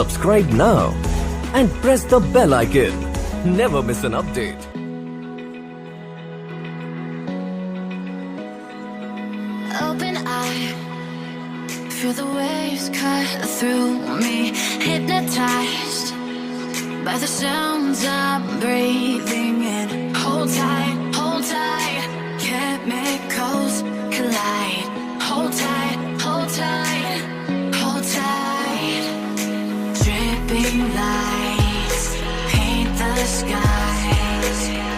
Subscribe now and press the bell icon. Never miss an update. Open eye, feel the waves cut through me. Hypnotized by the sounds I'm breathing in. Hold tight, chemicals collide. Hold tight, hold tight, hold tight. Dripping lights paint the skies.